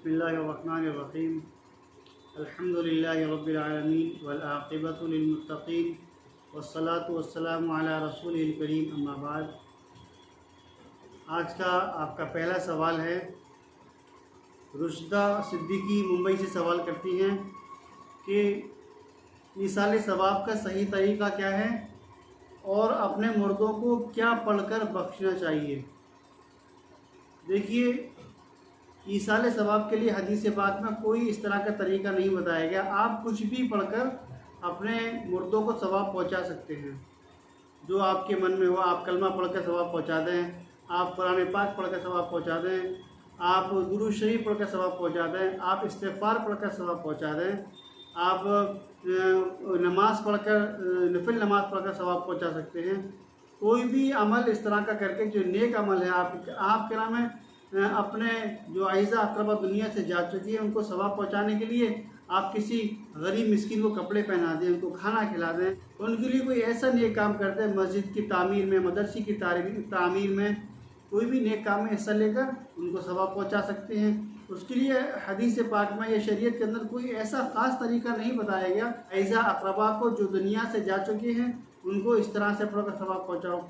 بسم اللہ الرحمن الرحیم الحمد للہ رب العالمین والعاقبۃ للمتقین والصلاة والسلام علی رسول الکریم اما بعد۔ آج کا آپ کا پہلا سوال ہے، رشدہ صدیقی ممبئی سے سوال کرتی ہیں کہ ایصال ثواب کا صحیح طریقہ کیا ہے اور اپنے مردوں کو کیا پڑھ کر بخشنا چاہیے۔ دیکھیے، ایصال ثواب کے لیے حدیث پاک میں کوئی اس طرح کا طریقہ نہیں بتایا گیا۔ آپ کچھ بھی پڑھ کر اپنے مردوں کو ثواب پہنچا سکتے ہیں، جو آپ کے من میں ہو۔ آپ کلمہ پڑھ کر ثواب پہنچا دیں، آپ قرآن پاک پڑھ کر ثواب پہنچا دیں، آپ درود شریف پڑھ کر ثواب پہنچا دیں، آپ استغفار پڑھ کر ثواب پہنچا دیں، آپ نماز پڑھ کر نفل نماز پڑھ کر ثواب پہنچا سکتے ہیں۔ کوئی بھی عمل اس طرح کا کر کے جو نیک عمل ہے، آپ کے نام ہے، اپنے جو اعزہ اقربا دنیا سے جا چکی ہے ان کو ثواب پہنچانے کے لیے آپ کسی غریب مسکین کو کپڑے پہنا دیں، ان کو کھانا کھلا دیں، ان کے لیے کوئی ایسا نیک کام کر دیں، مسجد کی تعمیر میں، مدرسے کی تعمیر میں، کوئی بھی نیک کام میں حصہ لے کر ان کو ثواب پہنچا سکتے ہیں۔ اس کے لیے حدیث پاک میں یا شریعت کے اندر کوئی ایسا خاص طریقہ نہیں بتایا گیا۔ اعزہ اقربا کو جو دنیا سے جا چکے ہیں ان کو اس طرح سے پڑھ کر ثواب پہنچاؤ۔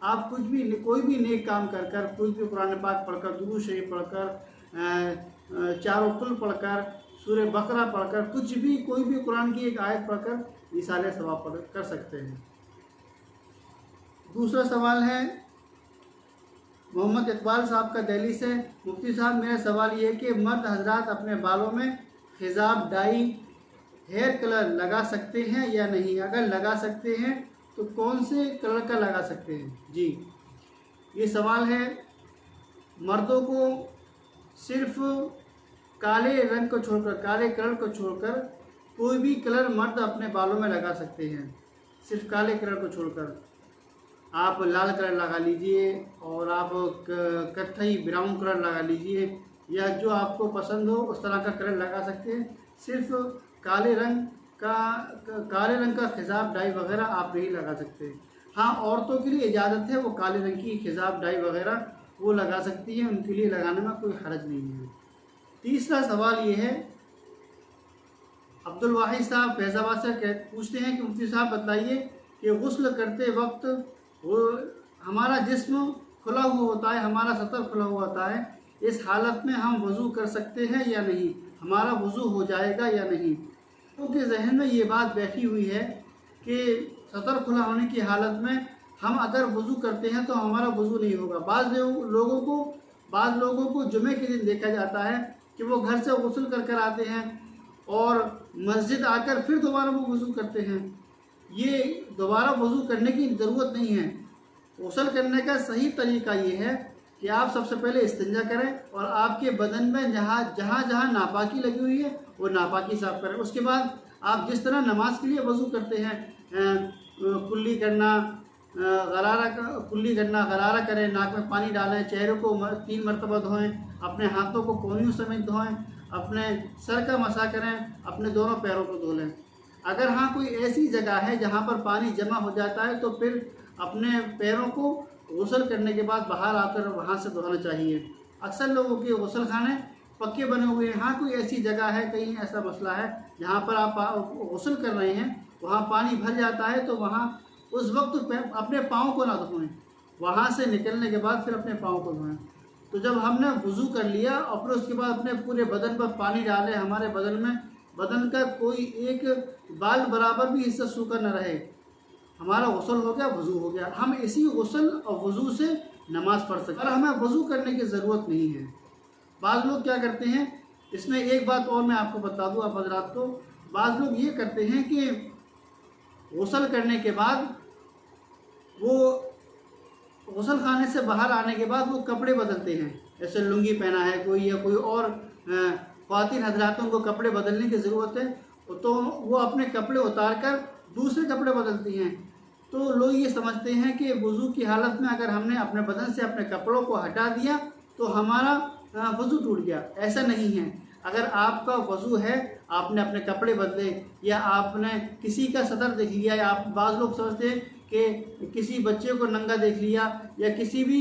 آپ کچھ بھی کوئی بھی نیک کام کر کر، کوئی بھی قرآن پاک پڑھ کر، درود شریف پڑھ کر، چاروں کل پڑھ کر، سورہ بقرہ پڑھ کر، کچھ بھی کوئی بھی قرآن کی ایک آیت پڑھ کر ایصال ثواب کر سکتے ہیں۔ دوسرا سوال ہے محمد اقبال صاحب کا دہلی سے، مفتی صاحب میرا سوال یہ ہے کہ مرد حضرات اپنے بالوں میں خضاب ڈائی ہیئر کلر لگا سکتے ہیں یا نہیں؟ اگر لگا سکتے ہیں تو کون سے کلر کا لگا سکتے ہیں؟ جی، یہ سوال ہے۔ مردوں کو صرف کالے رنگ کو چھوڑ کر، کالے کلر کو چھوڑ کر کوئی بھی کلر مرد اپنے بالوں میں لگا سکتے ہیں، صرف کالے کلر کو چھوڑ کر۔ آپ لال کلر لگا لیجئے اور آپ کتھئی براؤن کلر لگا لیجئے، یا جو آپ کو پسند ہو اس طرح کا کلر لگا سکتے ہیں۔ صرف کالے رنگ کا خضاب ڈائی وغیرہ آپ نہیں لگا سکتے۔ ہاں، عورتوں کے لیے اجازت ہے، وہ کالے رنگ کی خضاب ڈائی وغیرہ وہ لگا سکتی ہیں، ان کے لیے لگانے میں کوئی حرج نہیں ہے۔ تیسرا سوال یہ ہے، عبد الواحد صاحب فیض آباد سے پوچھتے ہیں کہ مفتی صاحب بتائیے کہ غسل کرتے وقت ہمارا جسم کھلا ہوا ہوتا ہے، ہمارا سطر کھلا ہوا ہوتا ہے، اس حالت میں ہم وضو کر سکتے ہیں یا نہیں؟ ہمارا وضو ہو جائے گا یا نہیں؟ کیونکہ ذہن میں یہ بات بیٹھی ہوئی ہے کہ سطر کھلا ہونے کی حالت میں ہم اگر وضو کرتے ہیں تو ہمارا وضو نہیں ہوگا۔ بعض لوگوں کو جمعے کے دن دیکھا جاتا ہے کہ وہ گھر سے غسل کر آتے ہیں اور مسجد آ کر پھر دوبارہ وہ وضو کرتے ہیں۔ یہ دوبارہ وضو کرنے کی ضرورت نہیں ہے۔ غسل کرنے کا صحیح طریقہ یہ ہے کہ آپ سب سے پہلے استنجا کریں اور آپ کے بدن میں جہاں ناپاکی لگی ہوئی ہے وہ ناپاکی صاف کریں۔ اس کے بعد آپ جس طرح نماز کے لیے وضو کرتے ہیں، کلی کرنا، غرارہ کریں، ناک میں پانی ڈالیں، چہرے کو 3 مرتبہ دھوئیں، اپنے ہاتھوں کو کونیوں سمیت دھوئیں، اپنے سر کا مسح کریں، اپنے دونوں پیروں کو دھو لیں۔ اگر ہاں کوئی ایسی جگہ ہے جہاں پر پانی جمع ہو جاتا ہے تو پھر اپنے پیروں کو غسل کرنے کے بعد باہر آ کر وہاں سے دھونا چاہیے۔ اکثر لوگوں کے غسل خانے پکے بنے ہوئے ہیں۔ ہاں کوئی ایسی جگہ ہے، کہیں ایسا مسئلہ ہے جہاں پر آپ غسل کر رہے ہیں، وہاں پانی بھر جاتا ہے تو وہاں اس وقت اپنے پاؤں کو نہ دھوئیں، وہاں سے نکلنے کے بعد پھر اپنے پاؤں کو دھوئیں۔ تو جب ہم نے وضو کر لیا اور پھر اس کے بعد اپنے پورے بدن پر پانی ڈالے، ہمارے بدن کا کوئی ایک بال برابر بھی حصہ سوکھا نہ رہے، ہمارا غسل ہو گیا، وضو ہو گیا۔ ہم اسی غسل اور وضو سے نماز پڑھ سکتے ہیں اور ہمیں وضو کرنے کی ضرورت نہیں ہے۔ بعض لوگ کیا کرتے ہیں، اس میں ایک بات اور میں آپ کو بتا دوں آپ حضرات کو، بعض لوگ یہ کرتے ہیں کہ غسل کرنے کے بعد وہ غسل خانے سے باہر آنے کے بعد وہ کپڑے بدلتے ہیں، جیسے لنگی پہنا ہے کوئی یا کوئی اور خواتین حضراتوں کو کپڑے بدلنے کی ضرورت ہے تو وہ اپنے کپڑے اتار کر دوسرے کپڑے بدلتی ہیں۔ تو لوگ یہ سمجھتے ہیں کہ وضو کی حالت میں اگر ہم نے اپنے بدن سے اپنے کپڑوں کو ہٹا دیا تو ہمارا وضو ٹوٹ گیا۔ ایسا نہیں ہے۔ اگر آپ کا وضو ہے، آپ نے اپنے کپڑے بدلے یا آپ نے کسی کا سطر دیکھ لیا، یا بعض لوگ سمجھتے ہیں کہ کسی بچے کو ننگا دیکھ لیا یا کسی بھی